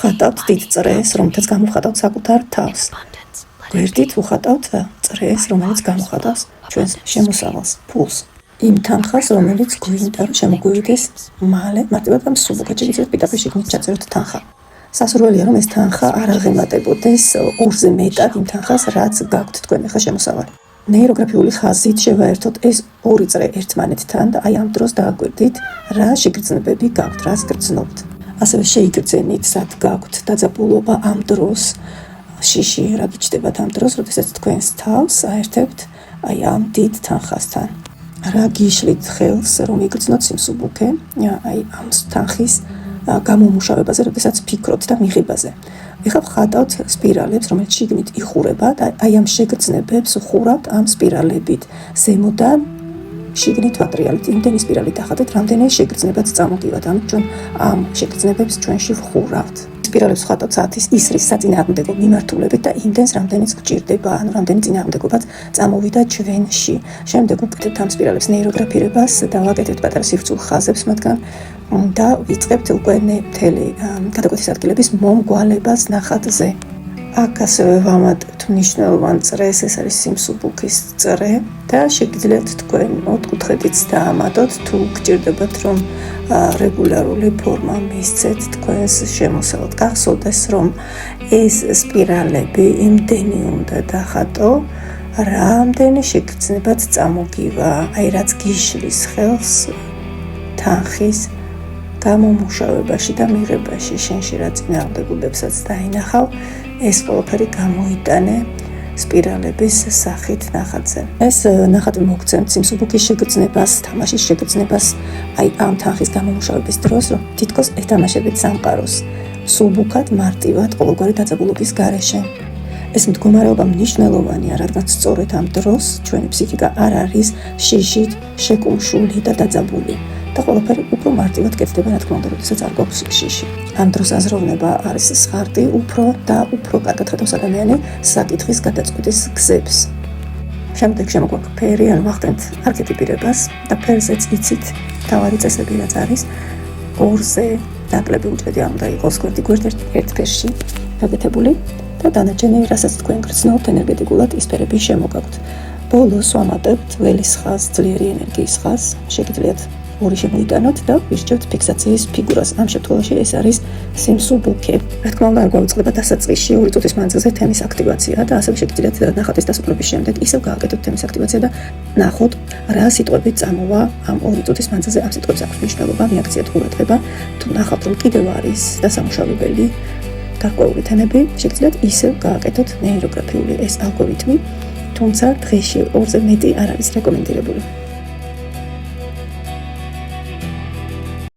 ვხატავთ დიდ წრეს, რომელთაც გამოხატავთ საკუთარ თავს. გვერდით ვხატავთ წრეს, რომელიც გამოხატავს ჩვენს შემოსავალს, ფულს. იმ თანხას, რომელიც გვინდა რომ შემოგვივიდეს მალე, მარტივად ამ სუბუქად შეგიძლიათ პირდაპირ შიგნით ჩაწეროთ თანხა. სასურველია რომ ეს თანხა არ აღემატებოდეს ორზე მეტად იმ თანხას, რაც გაქვთ თქვენ ახლა შემოსავალი. ნეიროგრაფიული ხაზით შევაერთოთ ეს ორი წრე ერთმანეთთან და აი ამ დროს დააგვირდით რა შეგრძნებები გაქვთ, რას გრძნობთ. ასევე შეიგრძენით, სად გაქვთ დაძაბულობა ამ დროს, შიში რა გიჩნდებათ ამ დროს, როდესაც თქვენს თავს აერთებთ აი ამ დიდ თანხასთან. რა გიშლით ხელს, რომ იგრძნოთ სიმსუბუქე, აი ამ თანხის გამომუშავებაზე, როდესაც ფიქრობთ და მიღებაზე. ეხლა ვხატავთ სპირალებს, რომელიც შიგნით იხურება და აი ამ შეგრძნებებს ვხურავთ ამ სპირალებით. ზემოდან შიგნით ვატრიალით, იმდენი სპირალით ახატეთ, რამდენი შეგრძნებაც წამოგივათ. ამით ჩვენ ამ შეგრძნებებს ჩვენში ვხურავთ. სპირალებს ვხატავთ საათის ისრის საწინააღმდეგო მიმართულებით და იმდენს, რამდენიც გჭირდება, ანუ რამდენი წინააღმდეგობაც წამოვიდა ჩვენში. შემდეგ ვუკეთებთ ამ სპირალებს ნეიროგრაფირებას და ვაკეთებთ პატარა სივრცულ ხაზებს მათგან და ვიწყებთ უკვე მთელი გადაკვეთის ადგილების მომგვალებას ნახატზე. აქ ასევე ვამატებთ მნიშვნელოვან წრეს, ეს არის სიმსუბუქის წრე და შეგიძლიათ თქვენ ოთხკუთხედიც დაამატოთ, თუ გჭირდებათ რომ რეგულარული ფორმა მისცეთ თქვენს შემოსავალთ. გახსოვდეს რომ ეს სპირალები იმდენი უნდა დახატო, რამდენი შეგრძნებაც წამოგივა, აი რაც გიშლის ხელს თანხის გამომუშავებაში და მიღებაში, შენში რა წინააღმდეგობებსაც დაინახავ, ეს ყველაფერი გამოიტანე სპირალების სახით ნახატზე. ეს ნახატი მოგცემთ სიმსუბუქის შეგრძნებას, თამაშის შეგრძნებას, აი ამ თანხის გამომუშავების დროს, რომ თითქოს ეთამაშებით სამყაროს, სუბუქად, მარტივად, ყოველგვარი დაძაბულობის გარეშე. ეს მდგომარეობა მნიშვნელოვანია, რადგან სწორედ ამ დროს ჩვენი ფსიქიკა არ არის შიშით შეკუმშული და დაძაბული. და ყველაფერი უფრო მარტივად კეთდება, რა თქმა უნდა, როდესაც არ გვაქვს შიში. ამ დროს აზროვნება არის სხარტი, უფრო და უფრო კარგად ხედავს ადამიანი საკითხის გადაწყვეტის გზებს. შემდეგ შემოგვაქვს ფერი, ან ვახდენთ არქეტიპირებას და ფერზეც იცით თავარი წესები რაც არის. ორზე ნაკლები უჯრედი არ უნდა იყოს გვერდი ერთ ფერში გაკეთებული და დანარჩენი, რასაც თქვენ გრძნობთ ენერგეტიკულად, ის ფერები შემოგაქვთ. ბოლოს ვამატებთ ველის ხაზს, ძლიერი ენერგიის ხაზს, შეგიძლიათ ორი შემოიტანოთ და ვირჩევთ ფიქსაციის ფიგურას. ამ შემთხვევაში ეს არის სიმსუბუქე. რა თქმა უნდა, არ გვაუწყდება დასაწყისში 2 წუთის მანძილზე თემის აქტივაცია და ასევე შეგიძლიათ ნახატის დასრულების შემდეგ ისევ გააკეთოთ თემის აქტივაცია და ნახოთ რა სიტყვები წამოვა ამ 2 წუთის მანძილზე. ამ სიტყვებს აქვს მნიშვნელობა, მიაქციეთ ყურადღება. თუ ნახავთ, რომ კიდევ არის დასამუშავებელი გარკვეული თემები, შეგიძლიათ ისევ გააკეთოთ ნეიროგრაფიული ეს ალგორითმი, თუმცა დღეში 2-ზე მეტი არ არის რეკომენდირებული.